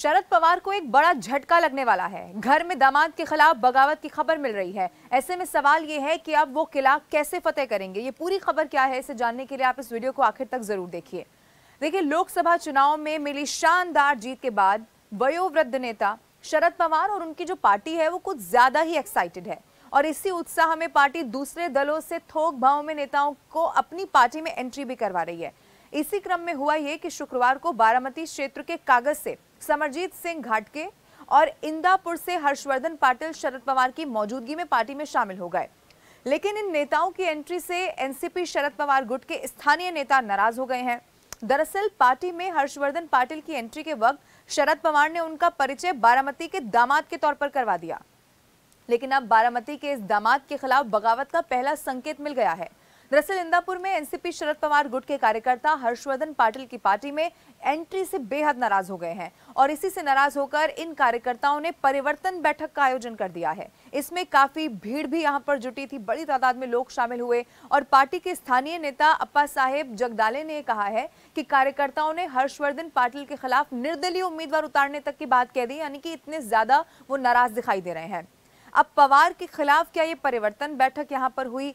शरद पवार को एक बड़ा झटका लगने वाला है। घर में दामाद के खिलाफ बगावत की खबर मिल रही है। ऐसे में सवाल ये है कि अब वो किला कैसे फतेह करेंगे। ये पूरी खबर क्या है, इसे जानने के लिए आप इस वीडियो को आखिर तक जरूर देखिए। देखिए, लोकसभा चुनाव में मिली शानदार जीत के बाद वयोवृद्ध नेता शरद पवार और उनकी जो पार्टी है वो कुछ ज्यादा ही एक्साइटेड है और इसी उत्साह में पार्टी दूसरे दलों से थोक भाव में नेताओं को अपनी पार्टी में एंट्री भी करवा रही है। इसी क्रम में हुआ ये कि शुक्रवार को बारामती क्षेत्र के कागज से समरजीत सिंह घाटगे और इंदापुर से हर्षवर्धन पाटिल शरद पवार की मौजूदगी में पार्टी में शामिल हो गए। लेकिन इन नेताओं की एंट्री से एनसीपी शरद पवार गुट के स्थानीय नेता नाराज हो गए हैं। दरअसल पार्टी में हर्षवर्धन पाटिल की एंट्री के वक्त शरद पवार ने उनका परिचय बारामती के दामाद के तौर पर करवा दिया, लेकिन अब बारामती के इस दामाद के खिलाफ बगावत का पहला संकेत मिल गया है। दरअसल इंदापुर में एनसीपी शरद पवार गुट के कार्यकर्ता हर्षवर्धन पाटिल की पार्टी में एंट्री से बेहद नाराज हो गए हैं और इसी से नाराज होकर इन कार्यकर्ताओं ने परिवर्तन बैठक का आयोजन कर दिया है। इसमें काफी भीड़ भी यहां पर जुटी थी, बड़ी तादाद में लोग शामिल हुए और पार्टी के स्थानीय नेता अप्पा साहेब जगदाले ने कहा है कि कार्यकर्ताओं ने हर्षवर्धन पाटिल के खिलाफ निर्दलीय उम्मीदवार उतारने तक की बात कह दी, यानी कि इतने ज्यादा वो नाराज दिखाई दे रहे हैं। अब पवार के खिलाफ क्या ये परिवर्तन बैठक यहाँ पर हुई,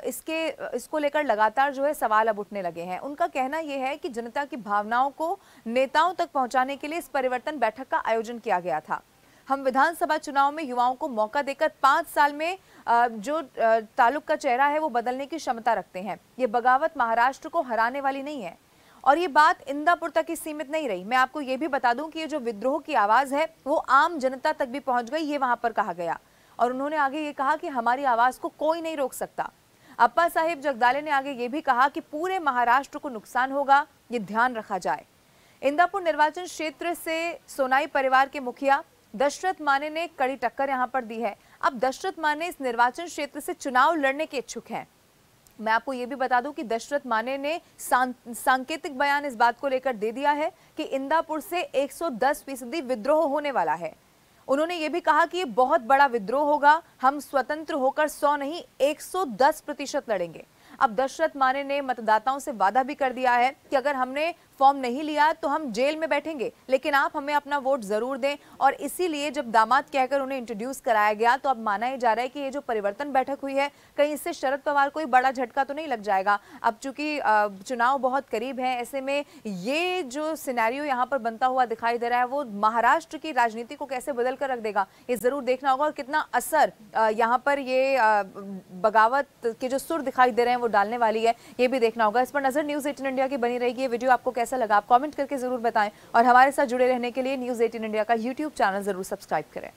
इसको लेकर लगातार जो है सवाल अब उठने लगे हैं। उनका कहना यह है कि जनता की भावनाओं को नेताओं तक पहुंचाने के लिए इस परिवर्तन बैठक का आयोजन किया गया था। हम विधानसभा चुनाव में युवाओं को मौका देकर 5 साल में जो तालुक का चेहरा है वो बदलने की क्षमता रखते हैं। ये बगावत महाराष्ट्र को हराने वाली नहीं है और ये बात इंदापुर तक ही सीमित नहीं रही। मैं आपको ये भी बता दूं कि ये जो विद्रोह की आवाज है वो आम जनता तक भी पहुंच गई, ये वहां पर कहा गया। और उन्होंने आगे ये कहा कि हमारी आवाज को कोई नहीं रोक सकता। अप्पा साहेब जगदाले ने आगे ये भी कहा कि पूरे महाराष्ट्र को नुकसान होगा, ये ध्यान रखा जाए। इंदापुर निर्वाचन क्षेत्र से सोनाई परिवार के मुखिया दशरथ माने ने कड़ी टक्कर यहां पर दी है। अब दशरथ माने इस निर्वाचन क्षेत्र से चुनाव लड़ने के इच्छुक हैं। मैं आपको ये भी बता दूं कि दशरथ माने ने सांकेतिक बयान इस बात को लेकर दे दिया है कि इंदापुर से 110% विद्रोह होने वाला है। उन्होंने ये भी कहा कि ये बहुत बड़ा विद्रोह होगा, हम स्वतंत्र होकर 100 नहीं 110% लड़ेंगे। अब दशरथ माने ने मतदाताओं से वादा भी कर दिया है कि अगर हमने फॉर्म नहीं लिया तो हम जेल में बैठेंगे, लेकिन आप हमें अपना वोट जरूर दें। और इसीलिए जब दामाद कहकर उन्हें इंट्रोड्यूस कराया गया तो अब माना ही जा रहा है कि ये जो परिवर्तन बैठक हुई है कहीं इससे शरद पवार को बड़ा झटका तो नहीं लग जाएगा। अब चूंकि चुनाव बहुत करीब है, ऐसे में ये जो सिनेरियो यहाँ पर बनता हुआ दिखाई दे रहा है वो महाराष्ट्र की राजनीति को कैसे बदल कर रख देगा, ये जरूर देखना होगा। और कितना असर यहाँ पर ये बगावत के जो सुर दिखाई दे रहे हैं वो डालने वाली है, ये भी देखना होगा। इस पर नजर न्यूज़ 18 इंडिया की बनी रहेगी। ये वीडियो आपको कैसा लगा आप कमेंट करके जरूर बताएं और हमारे साथ जुड़े रहने के लिए न्यूज़ 18 इंडिया का यूट्यूब चैनल जरूर सब्सक्राइब करें।